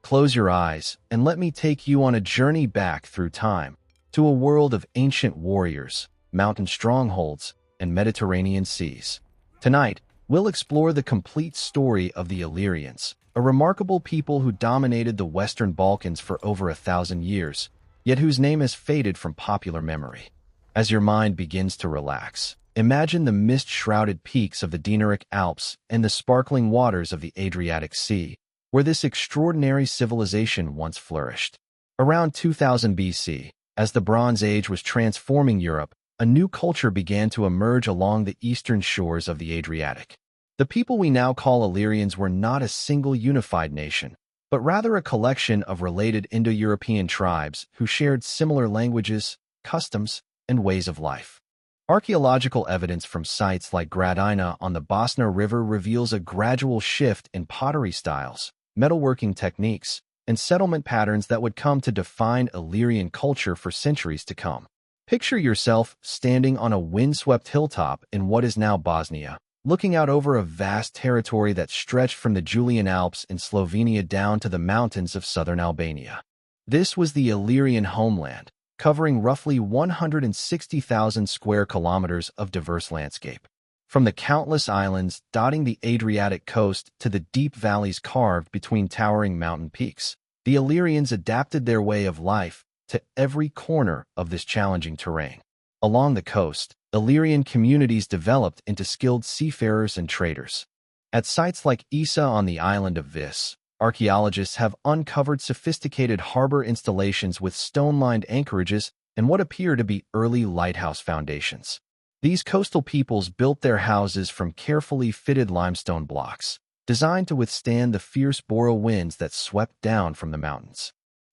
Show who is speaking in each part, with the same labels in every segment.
Speaker 1: Close your eyes and let me take you on a journey back through time to a world of ancient warriors, mountain strongholds, and Mediterranean seas. Tonight, we'll explore the complete story of the Illyrians, a remarkable people who dominated the Western Balkans for over 1,000 years, yet whose name has faded from popular memory. As your mind begins to relax, imagine the mist-shrouded peaks of the Dinaric Alps and the sparkling waters of the Adriatic Sea, where this extraordinary civilization once flourished. Around 2000 BC, as the Bronze Age was transforming Europe, a new culture began to emerge along the eastern shores of the Adriatic. The people we now call Illyrians were not a single unified nation, but rather a collection of related Indo-European tribes who shared similar languages, customs, and ways of life. Archaeological evidence from sites like Gradina on the Bosna River reveals a gradual shift in pottery styles, metalworking techniques, and settlement patterns that would come to define Illyrian culture for centuries to come. Picture yourself standing on a windswept hilltop in what is now Bosnia, looking out over a vast territory that stretched from the Julian Alps in Slovenia down to the mountains of southern Albania. This was the Illyrian homeland, covering roughly 160,000 square kilometers of diverse landscape. From the countless islands dotting the Adriatic coast to the deep valleys carved between towering mountain peaks, the Illyrians adapted their way of life to every corner of this challenging terrain. Along the coast, Illyrian communities developed into skilled seafarers and traders. At sites like Isa on the island of Vis, archaeologists have uncovered sophisticated harbor installations with stone-lined anchorages and what appear to be early lighthouse foundations. These coastal peoples built their houses from carefully fitted limestone blocks, designed to withstand the fierce bora winds that swept down from the mountains.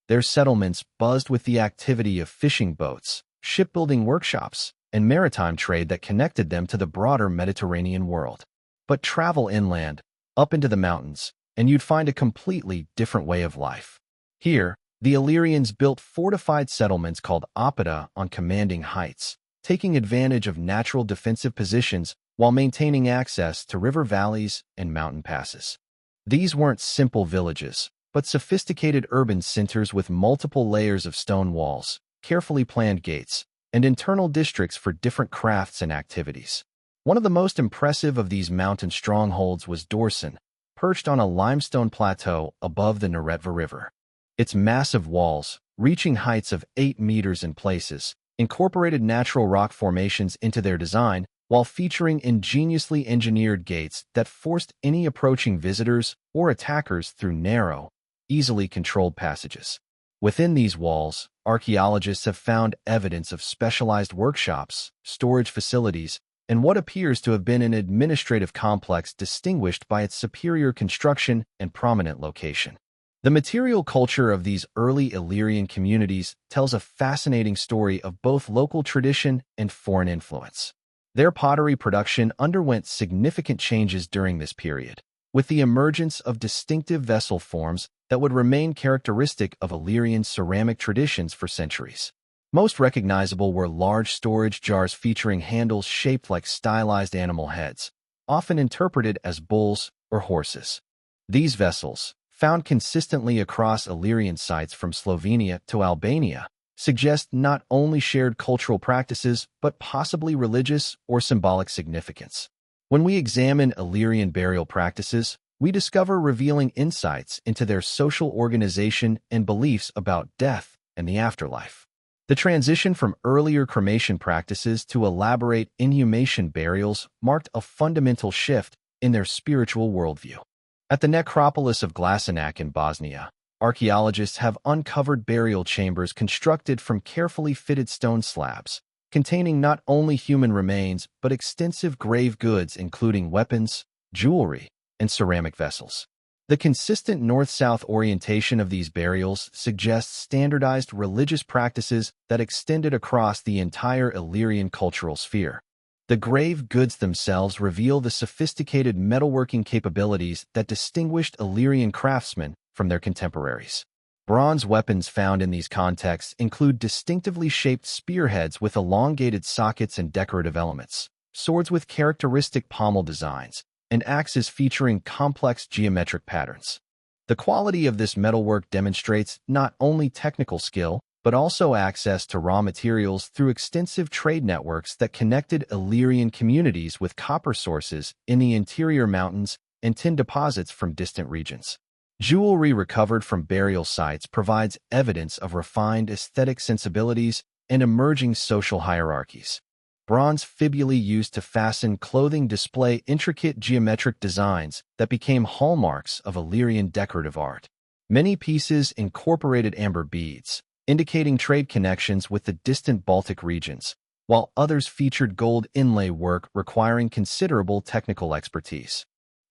Speaker 1: Their settlements buzzed with the activity of fishing boats, shipbuilding workshops, and maritime trade that connected them to the broader Mediterranean world. But travel inland, up into the mountains, and you'd find a completely different way of life. Here, the Illyrians built fortified settlements called oppida on commanding heights, taking advantage of natural defensive positions while maintaining access to river valleys and mountain passes. These weren't simple villages, but sophisticated urban centers with multiple layers of stone walls, carefully planned gates, and internal districts for different crafts and activities. One of the most impressive of these mountain strongholds was Dorsen, perched on a limestone plateau above the Neretva River. Its massive walls, reaching heights of 8 meters in places, incorporated natural rock formations into their design while featuring ingeniously engineered gates that forced any approaching visitors or attackers through narrow, easily controlled passages. Within these walls, archaeologists have found evidence of specialized workshops, storage facilities, and what appears to have been an administrative complex distinguished by its superior construction and prominent location. The material culture of these early Illyrian communities tells a fascinating story of both local tradition and foreign influence. Their pottery production underwent significant changes during this period, with the emergence of distinctive vessel forms that would remain characteristic of Illyrian ceramic traditions for centuries. Most recognizable were large storage jars featuring handles shaped like stylized animal heads, often interpreted as bulls or horses. These vessels, found consistently across Illyrian sites from Slovenia to Albania, suggest not only shared cultural practices but possibly religious or symbolic significance. When we examine Illyrian burial practices, we discover revealing insights into their social organization and beliefs about death and the afterlife. The transition from earlier cremation practices to elaborate inhumation burials marked a fundamental shift in their spiritual worldview. At the necropolis of Glasenac in Bosnia, archaeologists have uncovered burial chambers constructed from carefully fitted stone slabs, containing not only human remains but extensive grave goods including weapons, jewelry, and ceramic vessels. The consistent north-south orientation of these burials suggests standardized religious practices that extended across the entire Illyrian cultural sphere. The grave goods themselves reveal the sophisticated metalworking capabilities that distinguished Illyrian craftsmen from their contemporaries. Bronze weapons found in these contexts include distinctively shaped spearheads with elongated sockets and decorative elements, swords with characteristic pommel designs, and axes featuring complex geometric patterns. The quality of this metalwork demonstrates not only technical skill, but also access to raw materials through extensive trade networks that connected Illyrian communities with copper sources in the interior mountains and tin deposits from distant regions. Jewelry recovered from burial sites provides evidence of refined aesthetic sensibilities and emerging social hierarchies. Bronze fibulae used to fasten clothing display intricate geometric designs that became hallmarks of Illyrian decorative art. Many pieces incorporated amber beads, indicating trade connections with the distant Baltic regions, while others featured gold inlay work requiring considerable technical expertise.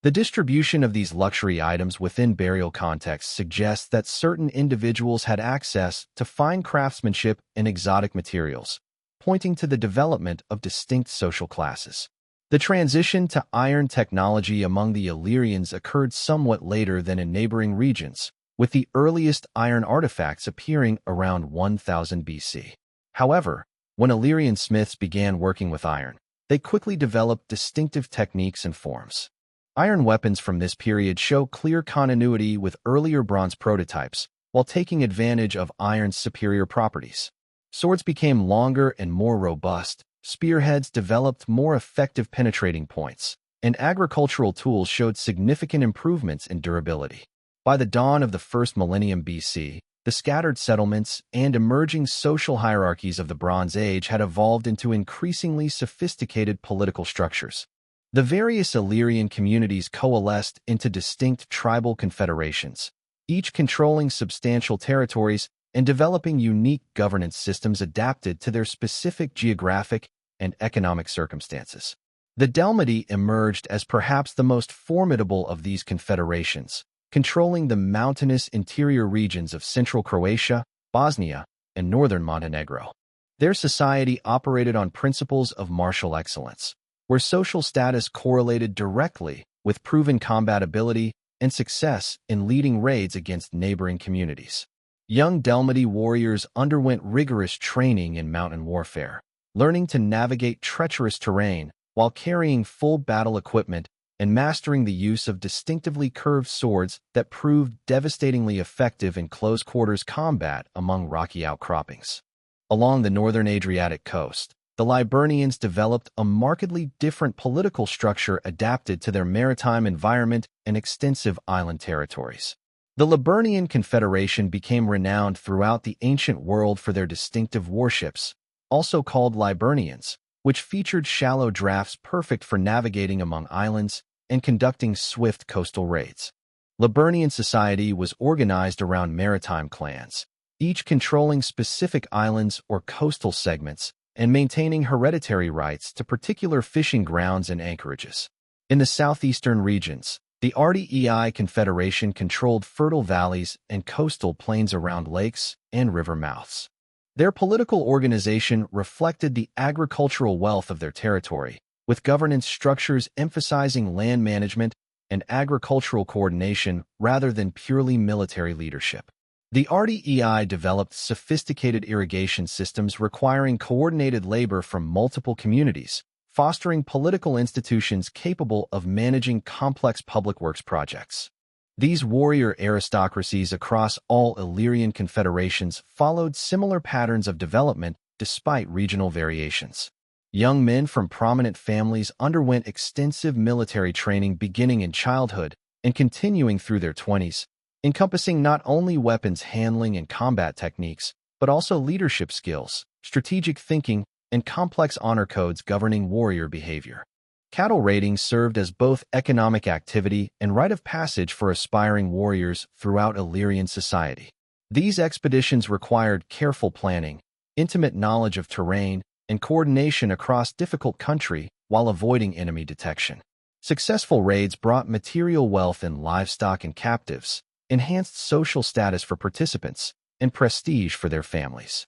Speaker 1: The distribution of these luxury items within burial contexts suggests that certain individuals had access to fine craftsmanship and exotic materials, pointing to the development of distinct social classes. The transition to iron technology among the Illyrians occurred somewhat later than in neighboring regions, with the earliest iron artifacts appearing around 1000 BC. However, when Illyrian smiths began working with iron, they quickly developed distinctive techniques and forms. Iron weapons from this period show clear continuity with earlier bronze prototypes, while taking advantage of iron's superior properties. Swords became longer and more robust, spearheads developed more effective penetrating points, and agricultural tools showed significant improvements in durability. By the dawn of the first millennium BC, the scattered settlements and emerging social hierarchies of the Bronze Age had evolved into increasingly sophisticated political structures. The various Illyrian communities coalesced into distinct tribal confederations, each controlling substantial territories and developing unique governance systems adapted to their specific geographic and economic circumstances. The Delmidi emerged as perhaps the most formidable of these confederations, controlling the mountainous interior regions of central Croatia, Bosnia, and northern Montenegro. Their society operated on principles of martial excellence, where social status correlated directly with proven combat ability and success in leading raids against neighboring communities. Young Delmidi warriors underwent rigorous training in mountain warfare, learning to navigate treacherous terrain while carrying full battle equipment and mastering the use of distinctively curved swords that proved devastatingly effective in close-quarters combat among rocky outcroppings. Along the northern Adriatic coast, the Liburnians developed a markedly different political structure adapted to their maritime environment and extensive island territories. The Liburnian Confederation became renowned throughout the ancient world for their distinctive warships, also called Liburnians, which featured shallow drafts perfect for navigating among islands and conducting swift coastal raids. Liburnian society was organized around maritime clans, each controlling specific islands or coastal segments and maintaining hereditary rights to particular fishing grounds and anchorages. In the southeastern regions, the Archaeological Confederation controlled fertile valleys and coastal plains around lakes and river mouths. Their political organization reflected the agricultural wealth of their territory, with governance structures emphasizing land management and agricultural coordination rather than purely military leadership. The RDEI developed sophisticated irrigation systems requiring coordinated labor from multiple communities, fostering political institutions capable of managing complex public works projects. These warrior aristocracies across all Illyrian confederations followed similar patterns of development despite regional variations. Young men from prominent families underwent extensive military training beginning in childhood and continuing through their 20s, encompassing not only weapons handling and combat techniques, but also leadership skills, strategic thinking, and complex honor codes governing warrior behavior. Cattle raiding served as both economic activity and rite of passage for aspiring warriors throughout Illyrian society. These expeditions required careful planning, intimate knowledge of terrain, and coordination across difficult country while avoiding enemy detection. Successful raids brought material wealth in livestock and captives, enhanced social status for participants, and prestige for their families.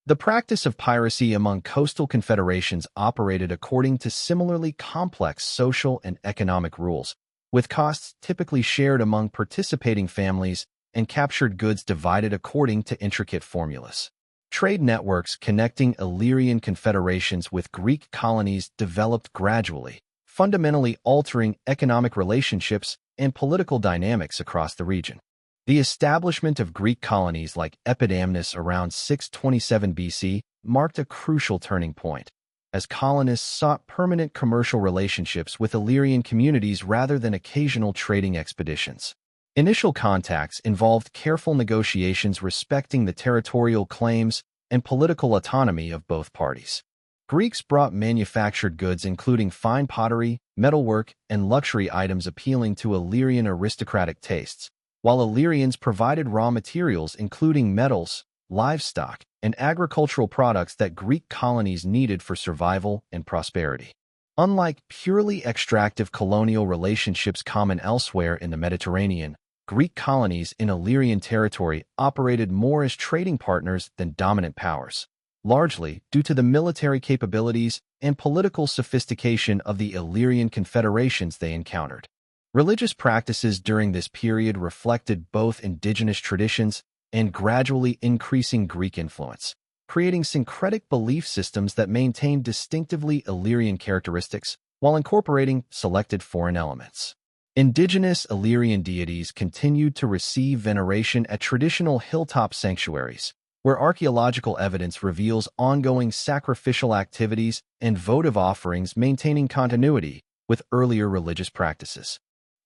Speaker 1: The practice of piracy among coastal confederations operated according to similarly complex social and economic rules, with costs typically shared among participating families and captured goods divided according to intricate formulas. Trade networks connecting Illyrian confederations with Greek colonies developed gradually, fundamentally altering economic relationships and political dynamics across the region. The establishment of Greek colonies like Epidamnus around 627 BC marked a crucial turning point, as colonists sought permanent commercial relationships with Illyrian communities rather than occasional trading expeditions. Initial contacts involved careful negotiations respecting the territorial claims and political autonomy of both parties. Greeks brought manufactured goods including fine pottery, metalwork, and luxury items appealing to Illyrian aristocratic tastes, while Illyrians provided raw materials including metals, livestock, and agricultural products that Greek colonies needed for survival and prosperity. Unlike purely extractive colonial relationships common elsewhere in the Mediterranean, Greek colonies in Illyrian territory operated more as trading partners than dominant powers, largely due to the military capabilities and political sophistication of the Illyrian confederations they encountered. Religious practices during this period reflected both indigenous traditions and gradually increasing Greek influence, creating syncretic belief systems that maintained distinctively Illyrian characteristics while incorporating selected foreign elements. Indigenous Illyrian deities continued to receive veneration at traditional hilltop sanctuaries, where archaeological evidence reveals ongoing sacrificial activities and votive offerings maintaining continuity with earlier religious practices.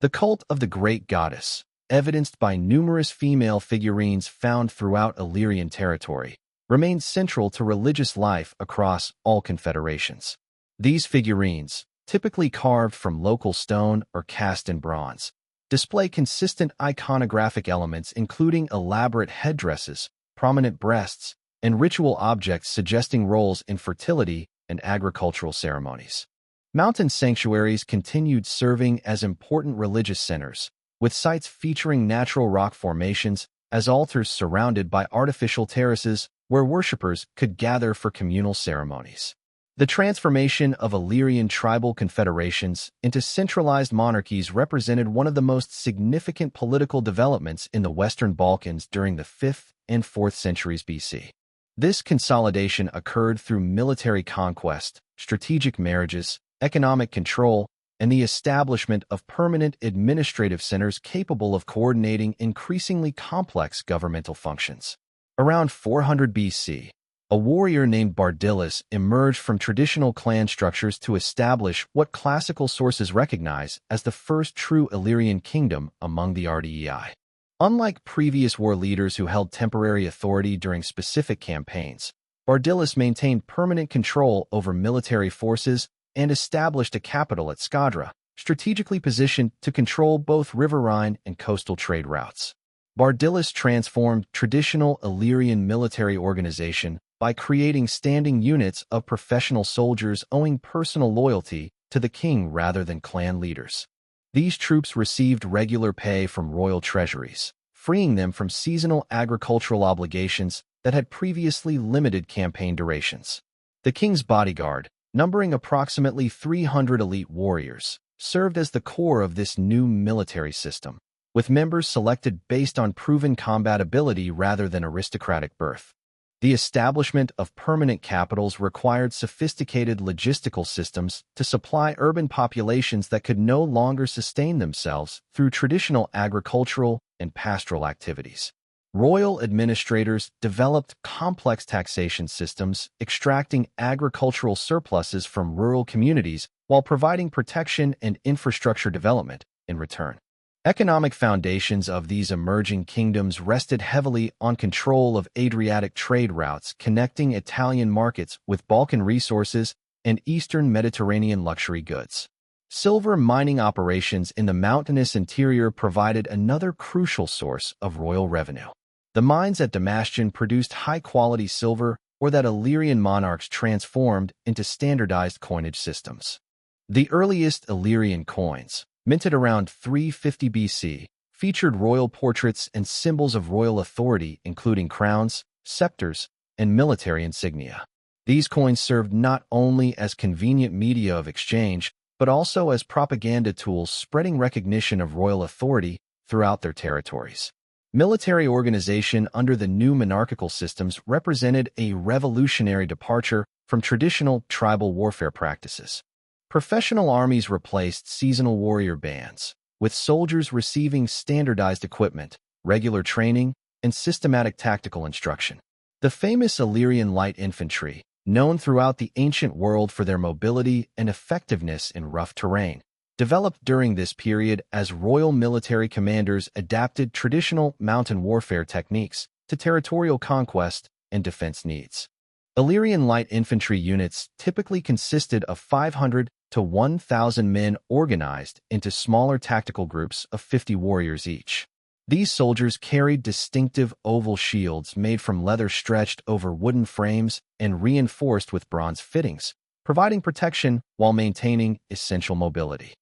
Speaker 1: The cult of the Great Goddess, evidenced by numerous female figurines found throughout Illyrian territory, remained central to religious life across all confederations. These figurines, typically carved from local stone or cast in bronze, display consistent iconographic elements including elaborate headdresses, prominent breasts, and ritual objects suggesting roles in fertility and agricultural ceremonies. Mountain sanctuaries continued serving as important religious centers, with sites featuring natural rock formations as altars surrounded by artificial terraces where worshippers could gather for communal ceremonies. The transformation of Illyrian tribal confederations into centralized monarchies represented one of the most significant political developments in the Western Balkans during the 5th and 4th centuries BC. This consolidation occurred through military conquest, strategic marriages, economic control, and the establishment of permanent administrative centers capable of coordinating increasingly complex governmental functions. Around 400 BC, a warrior named Bardyllis emerged from traditional clan structures to establish what classical sources recognize as the first true Illyrian kingdom among the Ardei. Unlike previous war leaders who held temporary authority during specific campaigns, Bardyllis maintained permanent control over military forces and established a capital at Skadra, strategically positioned to control both riverine and coastal trade routes. Bardyllis transformed traditional Illyrian military organization by creating standing units of professional soldiers owing personal loyalty to the king rather than clan leaders. These troops received regular pay from royal treasuries, freeing them from seasonal agricultural obligations that had previously limited campaign durations. The king's bodyguard, numbering approximately 300 elite warriors, served as the core of this new military system, with members selected based on proven combat ability rather than aristocratic birth. The establishment of permanent capitals required sophisticated logistical systems to supply urban populations that could no longer sustain themselves through traditional agricultural and pastoral activities. Royal administrators developed complex taxation systems, extracting agricultural surpluses from rural communities while providing protection and infrastructure development in return. Economic foundations of these emerging kingdoms rested heavily on control of Adriatic trade routes connecting Italian markets with Balkan resources and Eastern Mediterranean luxury goods. Silver mining operations in the mountainous interior provided another crucial source of royal revenue. The mines at Damascene produced high-quality silver or that Illyrian monarchs transformed into standardized coinage systems. The earliest Illyrian coins, minted around 350 BC, featured royal portraits and symbols of royal authority including crowns, scepters, and military insignia. These coins served not only as convenient media of exchange, but also as propaganda tools spreading recognition of royal authority throughout their territories. Military organization under the new monarchical systems represented a revolutionary departure from traditional tribal warfare practices. Professional armies replaced seasonal warrior bands, with soldiers receiving standardized equipment, regular training, and systematic tactical instruction. The famous Illyrian light infantry, known throughout the ancient world for their mobility and effectiveness in rough terrain, developed during this period as royal military commanders adapted traditional mountain warfare techniques to territorial conquest and defense needs. Illyrian light infantry units typically consisted of 500 to 1,000 men organized into smaller tactical groups of 50 warriors each. These soldiers carried distinctive oval shields made from leather stretched over wooden frames and reinforced with bronze fittings, providing protection while maintaining essential mobility.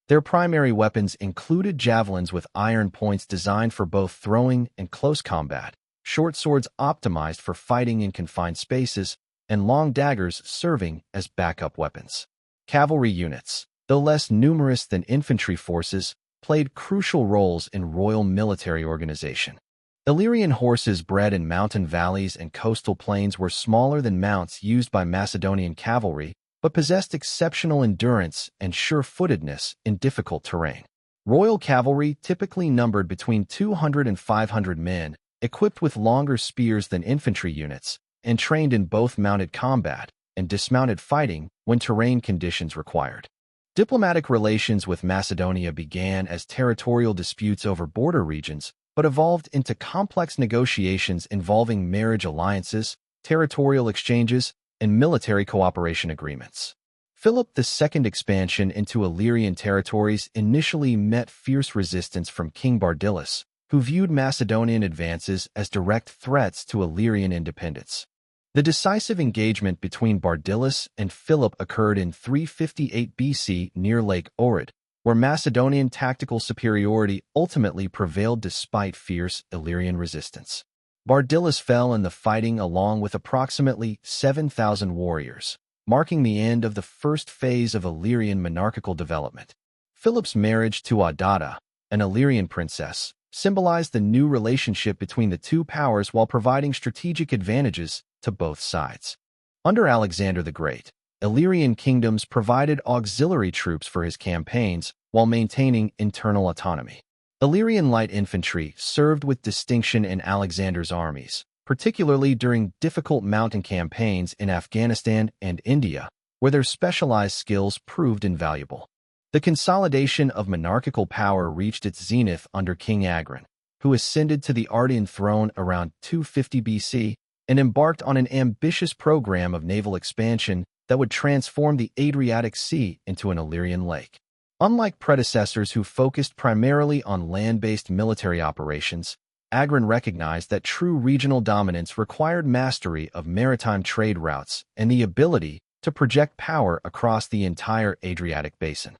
Speaker 1: Their primary weapons included javelins with iron points designed for both throwing and close combat, short swords optimized for fighting in confined spaces, and long daggers serving as backup weapons. Cavalry units, though less numerous than infantry forces, played crucial roles in royal military organization. Illyrian horses bred in mountain valleys and coastal plains were smaller than mounts used by Macedonian cavalry, but possessed exceptional endurance and sure-footedness in difficult terrain. Royal cavalry typically numbered between 200 and 500 men, equipped with longer spears than infantry units, and trained in both mounted combat and dismounted fighting when terrain conditions required. Diplomatic relations with Macedonia began as territorial disputes over border regions, but evolved into complex negotiations involving marriage alliances, territorial exchanges, and military cooperation agreements. Philip II's expansion into Illyrian territories initially met fierce resistance from King Bardyllis, who viewed Macedonian advances as direct threats to Illyrian independence. The decisive engagement between Bardyllis and Philip occurred in 358 BC near Lake Ohrid, where Macedonian tactical superiority ultimately prevailed despite fierce Illyrian resistance. Bardyllis fell in the fighting along with approximately 7,000 warriors, marking the end of the first phase of Illyrian monarchical development. Philip's marriage to Oppida, an Illyrian princess, symbolized the new relationship between the two powers while providing strategic advantages to both sides. Under Alexander the Great, Illyrian kingdoms provided auxiliary troops for his campaigns while maintaining internal autonomy. Illyrian light infantry served with distinction in Alexander's armies, particularly during difficult mountain campaigns in Afghanistan and India, where their specialized skills proved invaluable. The consolidation of monarchical power reached its zenith under King Agrian, who ascended to the Ardean throne around 250 BC and embarked on an ambitious program of naval expansion that would transform the Adriatic Sea into an Illyrian lake. Unlike predecessors who focused primarily on land-based military operations, Agrian recognized that true regional dominance required mastery of maritime trade routes and the ability to project power across the entire Adriatic basin.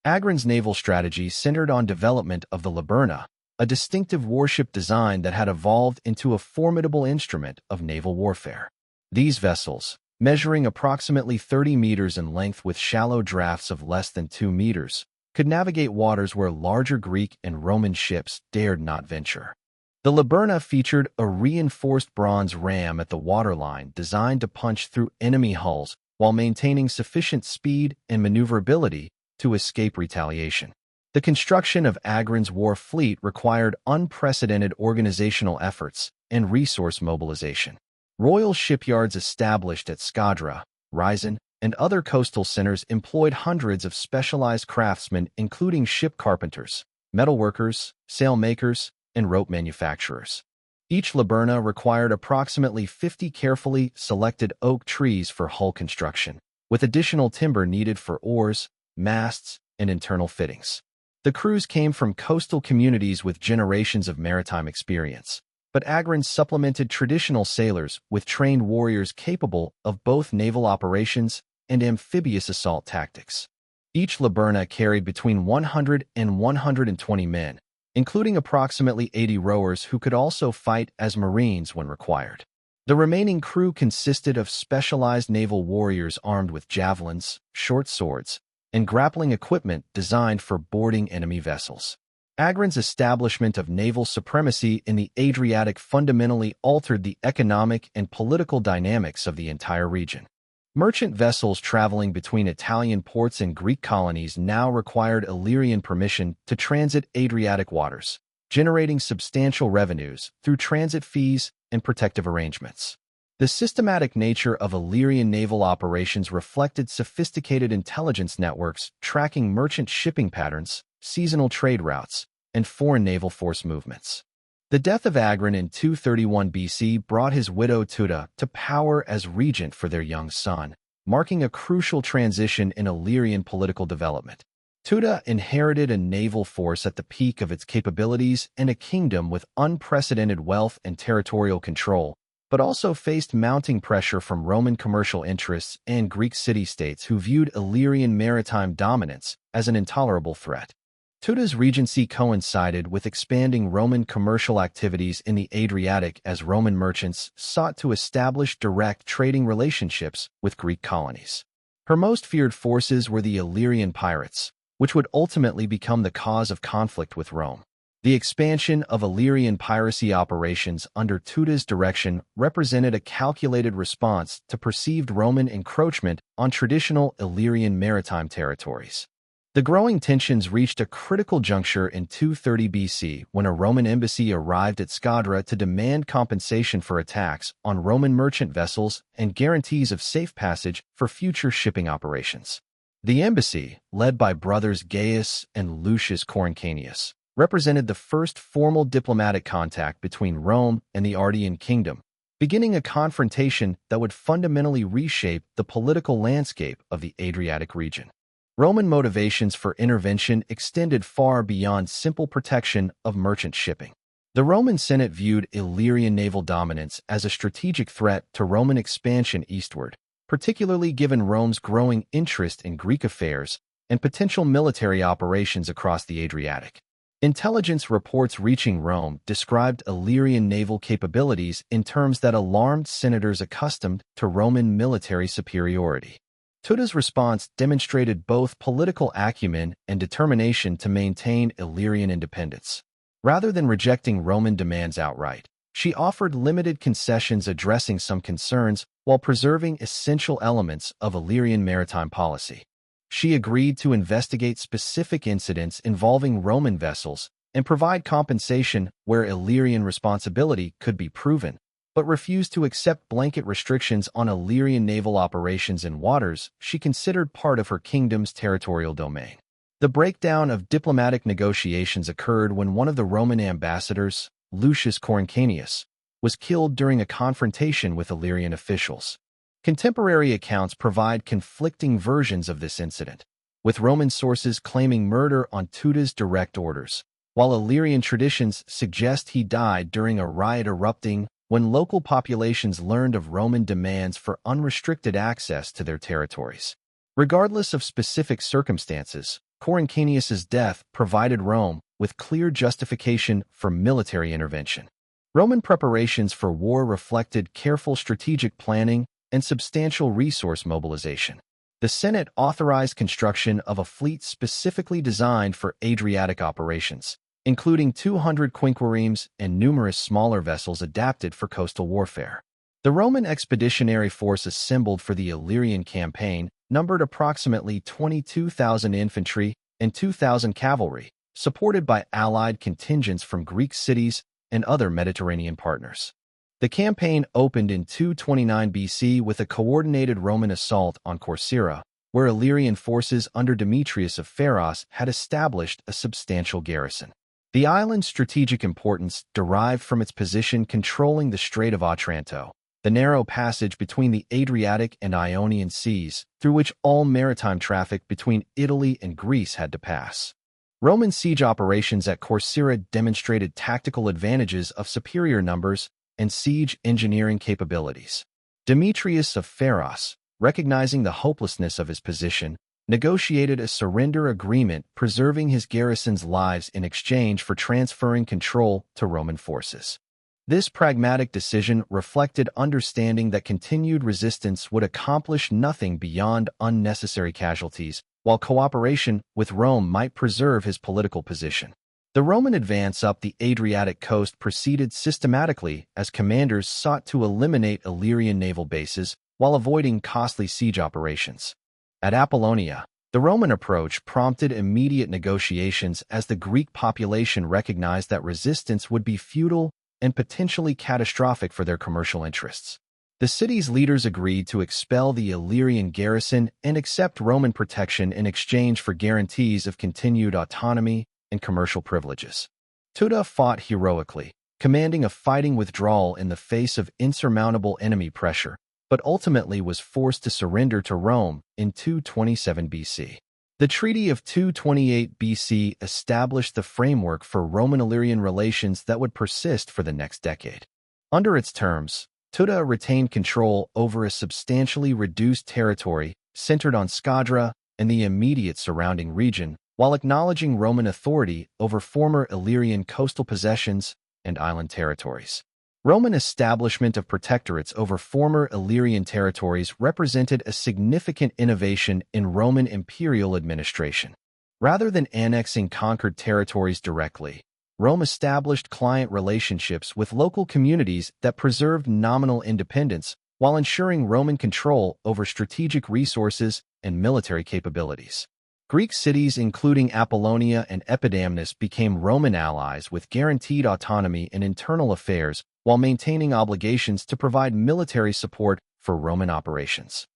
Speaker 1: Agrian's naval strategy centered on development of the Liburna, a distinctive warship design that had evolved into a formidable instrument of naval warfare. These vessels, measuring approximately 30 meters in length with shallow drafts of less than 2 meters, could navigate waters where larger Greek and Roman ships dared not venture. The Liburna featured a reinforced bronze ram at the waterline designed to punch through enemy hulls while maintaining sufficient speed and maneuverability to escape retaliation. The construction of Agrian's war fleet required unprecedented organizational efforts and resource mobilization. Royal shipyards established at Skadra, Ryazan, and other coastal centers employed hundreds of specialized craftsmen including ship carpenters, metalworkers, sailmakers, and rope manufacturers. Each Liburna required approximately 50 carefully selected oak trees for hull construction, with additional timber needed for oars, masts, and internal fittings. The crews came from coastal communities with generations of maritime experience, but Agrian supplemented traditional sailors with trained warriors capable of both naval operations and amphibious assault tactics. Each Liburna carried between 100 and 120 men, including approximately 80 rowers who could also fight as marines when required. The remaining crew consisted of specialized naval warriors armed with javelins, short swords, and grappling equipment designed for boarding enemy vessels. Agrian's establishment of naval supremacy in the Adriatic fundamentally altered the economic and political dynamics of the entire region. Merchant vessels traveling between Italian ports and Greek colonies now required Illyrian permission to transit Adriatic waters, generating substantial revenues through transit fees and protective arrangements. The systematic nature of Illyrian naval operations reflected sophisticated intelligence networks tracking merchant shipping patterns, seasonal trade routes, and foreign naval force movements. The death of Agrian in 231 BC brought his widow Teuta to power as regent for their young son, marking a crucial transition in Illyrian political development. Teuta inherited a naval force at the peak of its capabilities and a kingdom with unprecedented wealth and territorial control, but also faced mounting pressure from Roman commercial interests and Greek city-states who viewed Illyrian maritime dominance as an intolerable threat. Teuta's regency coincided with expanding Roman commercial activities in the Adriatic as Roman merchants sought to establish direct trading relationships with Greek colonies. Her most feared forces were the Illyrian pirates, which would ultimately become the cause of conflict with Rome. The expansion of Illyrian piracy operations under Teuta's direction represented a calculated response to perceived Roman encroachment on traditional Illyrian maritime territories. The growing tensions reached a critical juncture in 230 BC when a Roman embassy arrived at Skadra to demand compensation for attacks on Roman merchant vessels and guarantees of safe passage for future shipping operations. The embassy, led by brothers Gaius and Lucius Coruncanius, represented the first formal diplomatic contact between Rome and the Ardean kingdom, beginning a confrontation that would fundamentally reshape the political landscape of the Adriatic region. Roman motivations for intervention extended far beyond simple protection of merchant shipping. The Roman Senate viewed Illyrian naval dominance as a strategic threat to Roman expansion eastward, particularly given Rome's growing interest in Greek affairs and potential military operations across the Adriatic. Intelligence reports reaching Rome described Illyrian naval capabilities in terms that alarmed senators accustomed to Roman military superiority. Teuta's response demonstrated both political acumen and determination to maintain Illyrian independence. Rather than rejecting Roman demands outright, she offered limited concessions addressing some concerns while preserving essential elements of Illyrian maritime policy. She agreed to investigate specific incidents involving Roman vessels and provide compensation where Illyrian responsibility could be proven, but refused to accept blanket restrictions on Illyrian naval operations in waters she considered part of her kingdom's territorial domain. The breakdown of diplomatic negotiations occurred when one of the Roman ambassadors, Lucius Coruncanius, was killed during a confrontation with Illyrian officials. Contemporary accounts provide conflicting versions of this incident, with Roman sources claiming murder on Teuta's direct orders, while Illyrian traditions suggest he died during a riot erupting when local populations learned of Roman demands for unrestricted access to their territories. Regardless of specific circumstances, Coruncanius's death provided Rome with clear justification for military intervention. Roman preparations for war reflected careful strategic planning and substantial resource mobilization. The Senate authorized construction of a fleet specifically designed for Adriatic operations, including 200 quinquiremes and numerous smaller vessels adapted for coastal warfare. The Roman expeditionary force assembled for the Illyrian campaign numbered approximately 22,000 infantry and 2,000 cavalry, supported by allied contingents from Greek cities and other Mediterranean partners. The campaign opened in 229 BC with a coordinated Roman assault on Corcyra, where Illyrian forces under Demetrius of Pharos had established a substantial garrison. The island's strategic importance derived from its position controlling the Strait of Otranto, the narrow passage between the Adriatic and Ionian seas, through which all maritime traffic between Italy and Greece had to pass. Roman siege operations at Corcyra demonstrated tactical advantages of superior numbers and siege engineering capabilities. Demetrius of Pharos, recognizing the hopelessness of his position, negotiated a surrender agreement preserving his garrison's lives in exchange for transferring control to Roman forces. This pragmatic decision reflected understanding that continued resistance would accomplish nothing beyond unnecessary casualties, while cooperation with Rome might preserve his political position. The Roman advance up the Adriatic coast proceeded systematically as commanders sought to eliminate Illyrian naval bases while avoiding costly siege operations. At Apollonia, The Roman approach prompted immediate negotiations as the Greek population recognized that resistance would be futile and potentially catastrophic for their commercial interests. The city's leaders agreed to expel the Illyrian garrison and accept Roman protection in exchange for guarantees of continued autonomy and commercial privileges. Teuta fought heroically, commanding a fighting withdrawal in the face of insurmountable enemy pressure, but ultimately was forced to surrender to Rome in 227 BC. The Treaty of 228 BC established the framework for Roman-Illyrian relations that would persist for the next decade. Under its terms, Teuta retained control over a substantially reduced territory centered on Scadra and the immediate surrounding region, while acknowledging Roman authority over former Illyrian coastal possessions and island territories. Roman establishment of protectorates over former Illyrian territories represented a significant innovation in Roman imperial administration. Rather than annexing conquered territories directly, Rome established client relationships with local communities that preserved nominal independence while ensuring Roman control over strategic resources and military capabilities. Greek cities including Apollonia and Epidamnus became Roman allies with guaranteed autonomy in internal affairs while maintaining obligations to provide military support for Roman operations.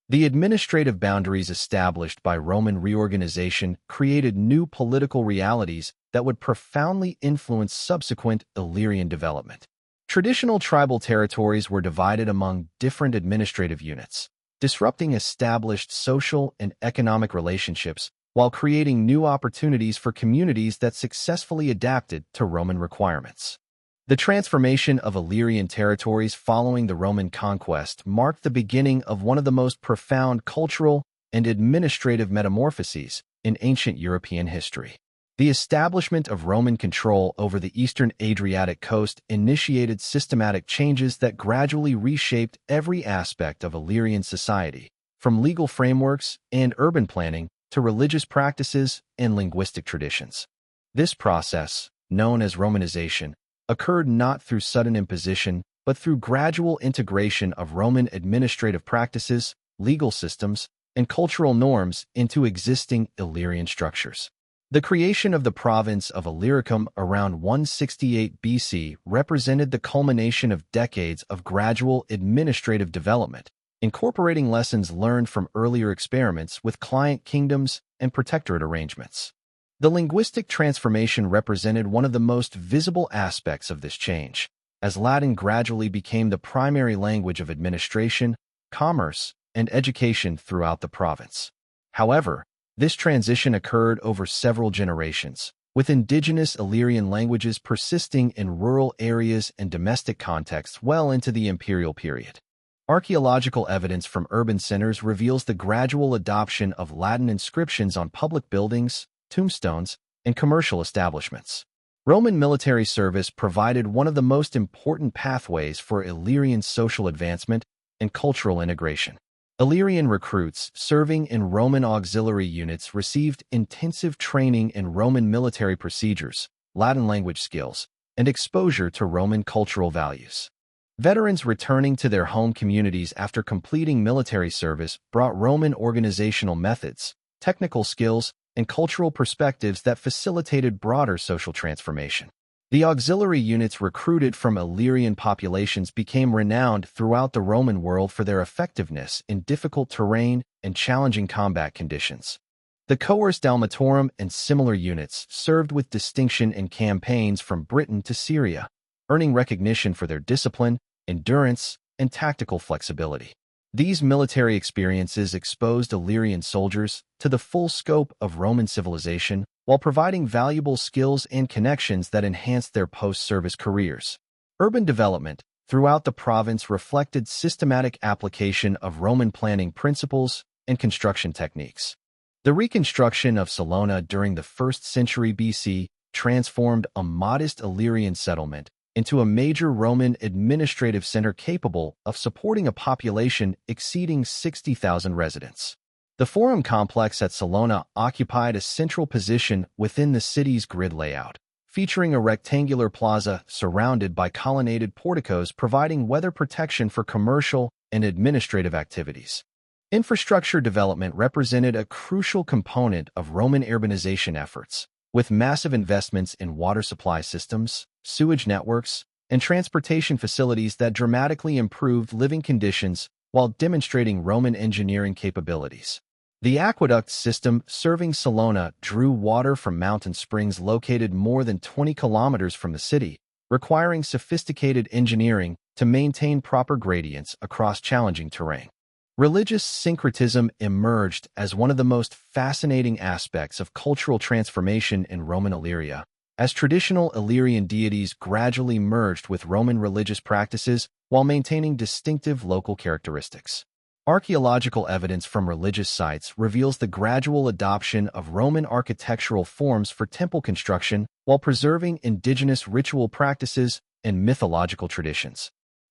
Speaker 1: The administrative boundaries established by Roman reorganization created new political realities that would profoundly influence subsequent Illyrian development. Traditional tribal territories were divided among different administrative units, disrupting established social and economic relationships while creating new opportunities for communities that successfully adapted to Roman requirements. The transformation of Illyrian territories following the Roman conquest marked the beginning of one of the most profound cultural and administrative metamorphoses in ancient European history. The establishment of Roman control over the eastern Adriatic coast initiated systematic changes that gradually reshaped every aspect of Illyrian society, from legal frameworks and urban planning to religious practices and linguistic traditions. This process, known as Romanization, occurred not through sudden imposition, but through gradual integration of Roman administrative practices, legal systems, and cultural norms into existing Illyrian structures. The creation of the province of Illyricum around 168 BC represented the culmination of decades of gradual administrative development, incorporating lessons learned from earlier experiments with client kingdoms and protectorate arrangements. The linguistic transformation represented one of the most visible aspects of this change, as Latin gradually became the primary language of administration, commerce, and education throughout the province. However, this transition occurred over several generations, with indigenous Illyrian languages persisting in rural areas and domestic contexts well into the imperial period. Archaeological evidence from urban centers reveals the gradual adoption of Latin inscriptions on public buildings, tombstones, and commercial establishments. Roman military service provided one of the most important pathways for Illyrian social advancement and cultural integration. Illyrian recruits serving in Roman auxiliary units received intensive training in Roman military procedures, Latin language skills, and exposure to Roman cultural values. Veterans returning to their home communities after completing military service brought Roman organizational methods, technical skills, and cultural perspectives that facilitated broader social transformation. The auxiliary units recruited from Illyrian populations became renowned throughout the Roman world for their effectiveness in difficult terrain and challenging combat conditions. The cohors dalmatorum and similar units served with distinction in campaigns from Britain to Syria, earning recognition for their discipline, endurance, and tactical flexibility. These military experiences exposed Illyrian soldiers to the full scope of Roman civilization while providing valuable skills and connections that enhanced their post-service careers. Urban development throughout the province reflected systematic application of Roman planning principles and construction techniques. The reconstruction of Salona during the 1st century BC transformed a modest Illyrian settlement into a major Roman administrative center capable of supporting a population exceeding 60,000 residents. The Forum complex at Salona occupied a central position within the city's grid layout, featuring a rectangular plaza surrounded by colonnaded porticos providing weather protection for commercial and administrative activities. Infrastructure development represented a crucial component of Roman urbanization efforts, with massive investments in water supply systems, sewage networks, and transportation facilities that dramatically improved living conditions while demonstrating Roman engineering capabilities. The aqueduct system serving Salona drew water from mountain springs located more than 20 kilometers from the city, requiring sophisticated engineering to maintain proper gradients across challenging terrain. Religious syncretism emerged as one of the most fascinating aspects of cultural transformation in Roman Illyria, as traditional Illyrian deities gradually merged with Roman religious practices while maintaining distinctive local characteristics. Archaeological evidence from religious sites reveals the gradual adoption of Roman architectural forms for temple construction while preserving indigenous ritual practices and mythological traditions.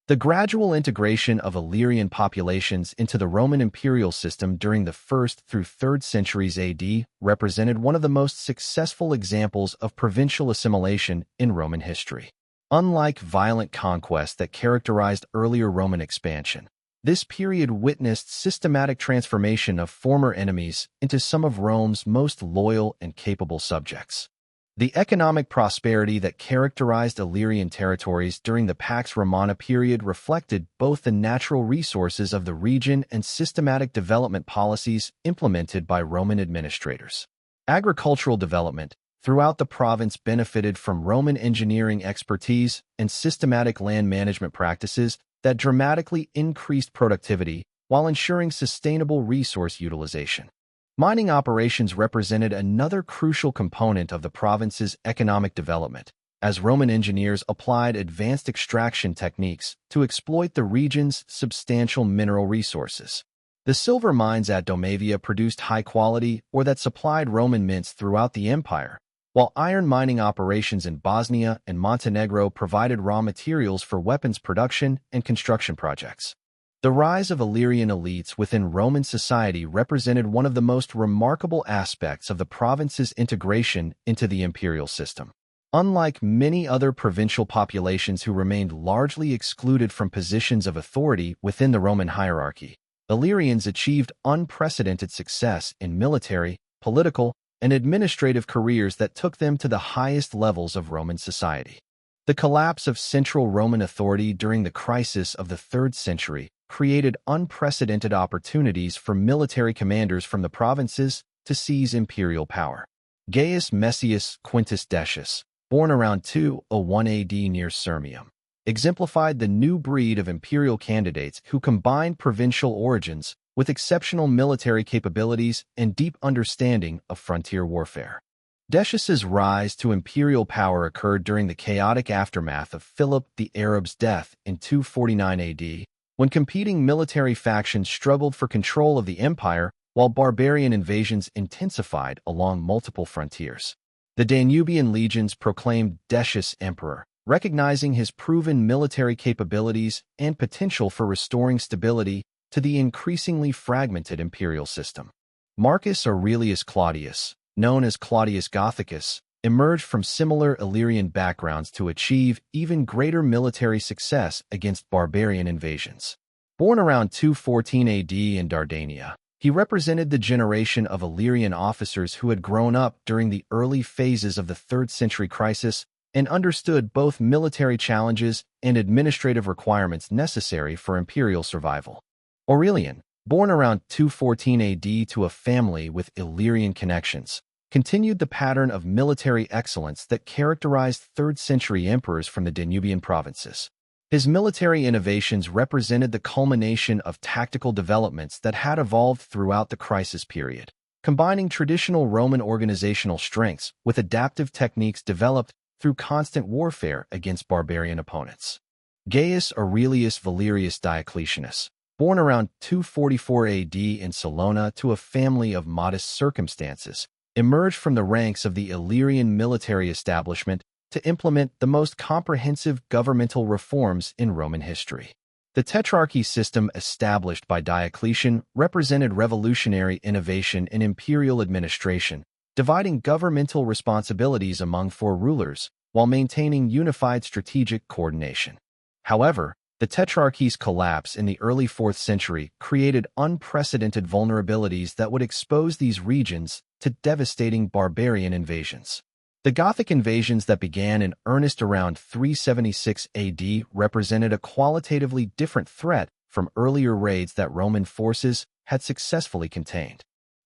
Speaker 1: The gradual integration of Illyrian populations into the Roman imperial system during the 1st through 3rd centuries AD represented one of the most successful examples of provincial assimilation in Roman history. Unlike violent conquest that characterized earlier Roman expansion, this period witnessed systematic transformation of former enemies into some of Rome's most loyal and capable subjects. The economic prosperity that characterized Illyrian territories during the Pax Romana period reflected both the natural resources of the region and systematic development policies implemented by Roman administrators. Agricultural development throughout the province benefited from Roman engineering expertise and systematic land management practices that dramatically increased productivity while ensuring sustainable resource utilization. Mining operations represented another crucial component of the province's economic development, as Roman engineers applied advanced extraction techniques to exploit the region's substantial mineral resources. The silver mines at Domavia produced high-quality ore that supplied Roman mints throughout the empire, while iron mining operations in Bosnia and Montenegro provided raw materials for weapons production and construction projects. The rise of Illyrian elites within Roman society represented one of the most remarkable aspects of the province's integration into the imperial system. Unlike many other provincial populations who remained largely excluded from positions of authority within the Roman hierarchy, Illyrians achieved unprecedented success in military, political, and administrative careers that took them to the highest levels of Roman society. The collapse of central Roman authority during the crisis of the 3rd century created unprecedented opportunities for military commanders from the provinces to seize imperial power. Gaius Messius Quintus Decius, born around 201 AD near Sirmium, exemplified the new breed of imperial candidates who combined provincial origins with exceptional military capabilities and deep understanding of frontier warfare. Decius's rise to imperial power occurred during the chaotic aftermath of Philip the Arab's death in 249 AD, when competing military factions struggled for control of the empire while barbarian invasions intensified along multiple frontiers. The Danubian legions proclaimed Decius emperor, recognizing his proven military capabilities and potential for restoring stability to the increasingly fragmented imperial system. Marcus Aurelius Claudius, known as Claudius Gothicus, emerged from similar Illyrian backgrounds to achieve even greater military success against barbarian invasions. Born around 214 AD in Dardania, he represented the generation of Illyrian officers who had grown up during the early phases of the 3rd century crisis and understood both military challenges and administrative requirements necessary for imperial survival. Aurelian, born around 214 AD to a family with Illyrian connections, continued the pattern of military excellence that characterized 3rd century emperors from the Danubian provinces. His military innovations represented the culmination of tactical developments that had evolved throughout the crisis period, combining traditional Roman organizational strengths with adaptive techniques developed through constant warfare against barbarian opponents. Gaius Aurelius Valerius Diocletianus, born around 244 AD in Salona to a family of modest circumstances, emerged from the ranks of the Illyrian military establishment to implement the most comprehensive governmental reforms in Roman history. The tetrarchy system established by Diocletian represented revolutionary innovation in imperial administration, dividing governmental responsibilities among 4 rulers while maintaining unified strategic coordination. However, The Tetrarchy's collapse in the early 4th century created unprecedented vulnerabilities that would expose these regions to devastating barbarian invasions. The Gothic invasions that began in earnest around 376 AD represented a qualitatively different threat from earlier raids that Roman forces had successfully contained.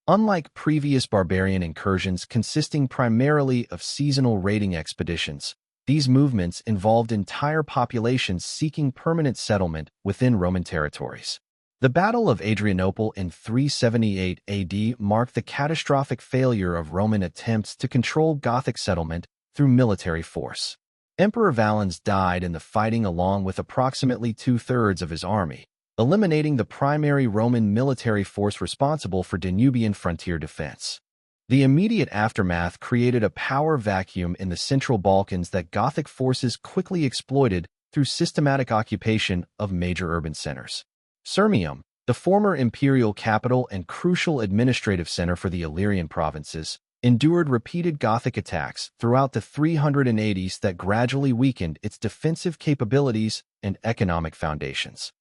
Speaker 1: Unlike previous barbarian incursions consisting primarily of seasonal raiding expeditions, these movements involved entire populations seeking permanent settlement within Roman territories. The Battle of Adrianople in 378 AD marked the catastrophic failure of Roman attempts to control Gothic settlement through military force. Emperor Valens died in the fighting along with approximately two-thirds of his army, eliminating the primary Roman military force responsible for Danubian frontier defense. The immediate aftermath created a power vacuum in the central Balkans that Gothic forces quickly exploited through systematic occupation of major urban centers. Sirmium, the former imperial capital and crucial administrative center for the Illyrian provinces, endured repeated Gothic attacks throughout the 380s that gradually weakened its defensive capabilities and economic foundations.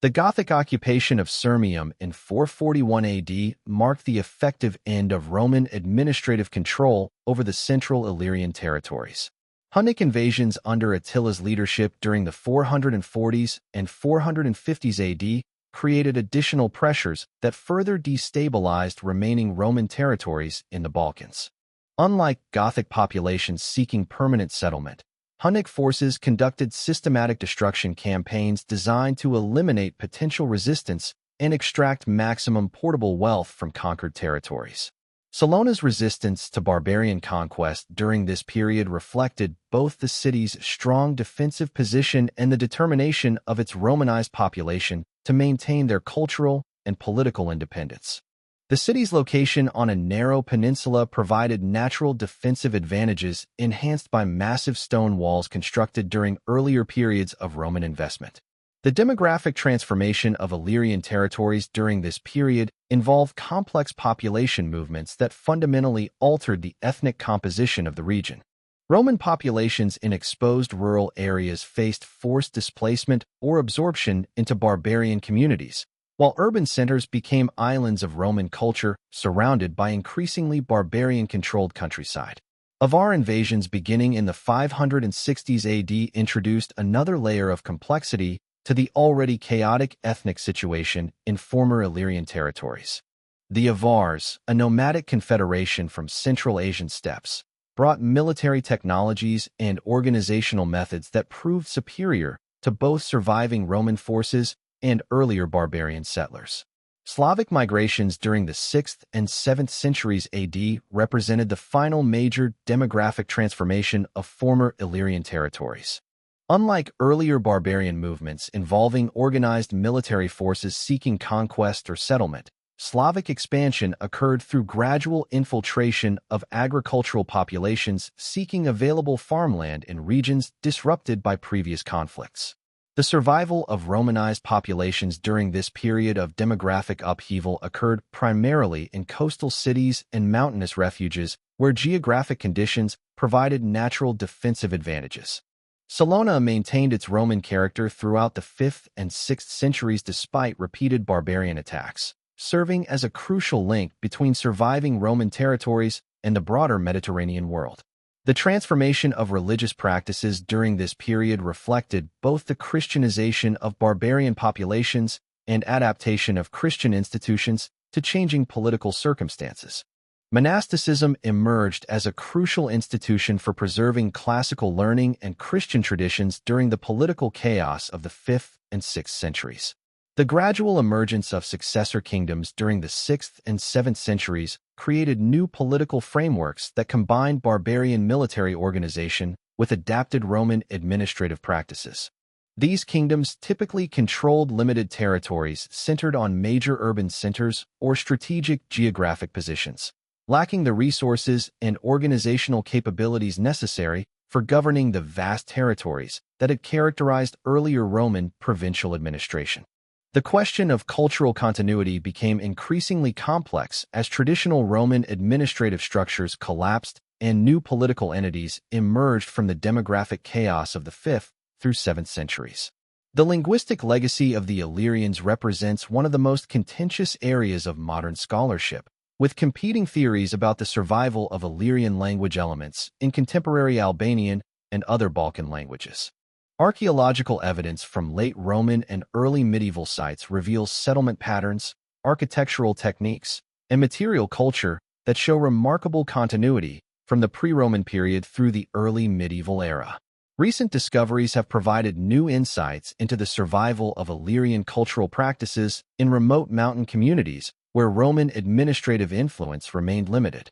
Speaker 1: The Gothic occupation of Sirmium in 441 AD marked the effective end of Roman administrative control over the central Illyrian territories. Hunnic invasions under Attila's leadership during the 440s and 450s AD created additional pressures that further destabilized remaining Roman territories in the Balkans. Unlike Gothic populations seeking permanent settlement, Hunnic forces conducted systematic destruction campaigns designed to eliminate potential resistance and extract maximum portable wealth from conquered territories. Salona's resistance to barbarian conquest during this period reflected both the city's strong defensive position and the determination of its Romanized population to maintain their cultural and political independence. The city's location on a narrow peninsula provided natural defensive advantages enhanced by massive stone walls constructed during earlier periods of Roman investment. The demographic transformation of Illyrian territories during this period involved complex population movements that fundamentally altered the ethnic composition of the region. Roman populations in exposed rural areas faced forced displacement or absorption into barbarian communities, while urban centers became islands of Roman culture surrounded by increasingly barbarian-controlled countryside. Avar invasions beginning in the 560s AD introduced another layer of complexity to the already chaotic ethnic situation in former Illyrian territories. The Avars, a nomadic confederation from Central Asian steppes, brought military technologies and organizational methods that proved superior to both surviving Roman forces and earlier barbarian settlers. Slavic migrations during the 6th and 7th centuries AD represented the final major demographic transformation of former Illyrian territories. Unlike earlier barbarian movements involving organized military forces seeking conquest or settlement, Slavic expansion occurred through gradual infiltration of agricultural populations seeking available farmland in regions disrupted by previous conflicts. The survival of Romanized populations during this period of demographic upheaval occurred primarily in coastal cities and mountainous refuges where geographic conditions provided natural defensive advantages. Salona maintained its Roman character throughout the 5th and 6th centuries despite repeated barbarian attacks, serving as a crucial link between surviving Roman territories and the broader Mediterranean world. The transformation of religious practices during this period reflected both the Christianization of barbarian populations and adaptation of Christian institutions to changing political circumstances. Monasticism emerged as a crucial institution for preserving classical learning and Christian traditions during the political chaos of the 5th and 6th centuries. The gradual emergence of successor kingdoms during the 6th and 7th centuries created new political frameworks that combined barbarian military organization with adapted Roman administrative practices. These kingdoms typically controlled limited territories centered on major urban centers or strategic geographic positions, lacking the resources and organizational capabilities necessary for governing the vast territories that had characterized earlier Roman provincial administration. The question of cultural continuity became increasingly complex as traditional Roman administrative structures collapsed and new political entities emerged from the demographic chaos of the 5th through 7th centuries. The linguistic legacy of the Illyrians represents one of the most contentious areas of modern scholarship, with competing theories about the survival of Illyrian language elements in contemporary Albanian and other Balkan languages. Archaeological evidence from late Roman and early medieval sites reveals settlement patterns, architectural techniques, and material culture that show remarkable continuity from the pre-Roman period through the early medieval era. Recent discoveries have provided new insights into the survival of Illyrian cultural practices in remote mountain communities where Roman administrative influence remained limited.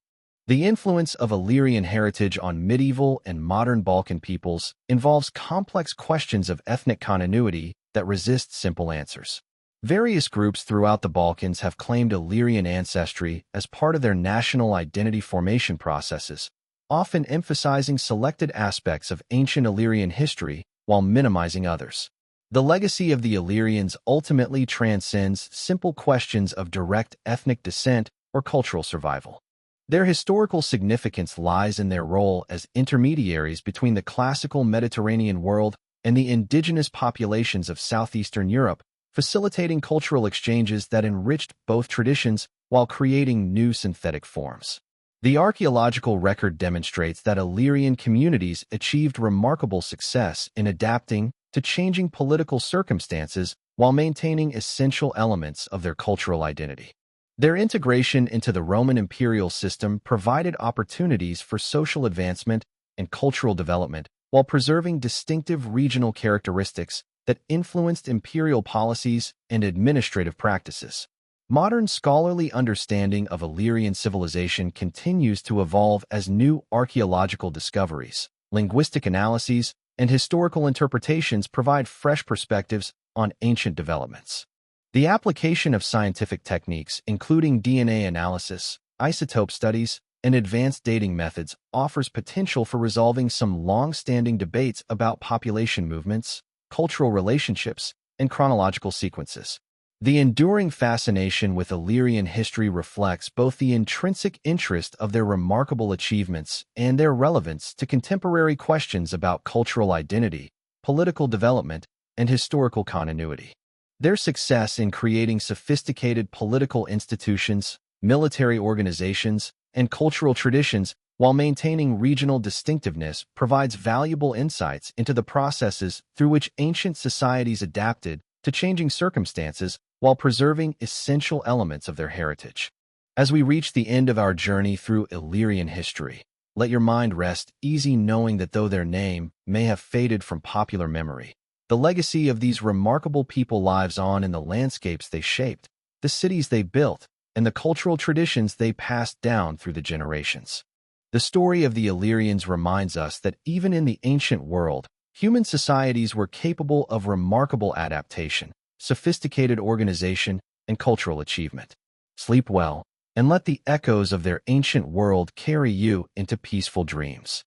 Speaker 1: The influence of Illyrian heritage on medieval and modern Balkan peoples involves complex questions of ethnic continuity that resist simple answers. Various groups throughout the Balkans have claimed Illyrian ancestry as part of their national identity formation processes, often emphasizing selected aspects of ancient Illyrian history while minimizing others. The legacy of the Illyrians ultimately transcends simple questions of direct ethnic descent or cultural survival. Their historical significance lies in their role as intermediaries between the classical Mediterranean world and the indigenous populations of southeastern Europe, facilitating cultural exchanges that enriched both traditions while creating new synthetic forms. The archaeological record demonstrates that Illyrian communities achieved remarkable success in adapting to changing political circumstances while maintaining essential elements of their cultural identity. Their integration into the Roman imperial system provided opportunities for social advancement and cultural development while preserving distinctive regional characteristics that influenced imperial policies and administrative practices. Modern scholarly understanding of Illyrian civilization continues to evolve as new archaeological discoveries, linguistic analyses, and historical interpretations provide fresh perspectives on ancient developments. The application of scientific techniques, including DNA analysis, isotope studies, and advanced dating methods, offers potential for resolving some long-standing debates about population movements, cultural relationships, and chronological sequences. The enduring fascination with Illyrian history reflects both the intrinsic interest of their remarkable achievements and their relevance to contemporary questions about cultural identity, political development, and historical continuity. Their success in creating sophisticated political institutions, military organizations, and cultural traditions while maintaining regional distinctiveness provides valuable insights into the processes through which ancient societies adapted to changing circumstances while preserving essential elements of their heritage. As we reach the end of our journey through Illyrian history, let your mind rest easy knowing that though their name may have faded from popular memory, the legacy of these remarkable people lives on in the landscapes they shaped, the cities they built, and the cultural traditions they passed down through the generations. The story of the Illyrians reminds us that even in the ancient world, human societies were capable of remarkable adaptation, sophisticated organization, and cultural achievement. Sleep well, and let the echoes of their ancient world carry you into peaceful dreams.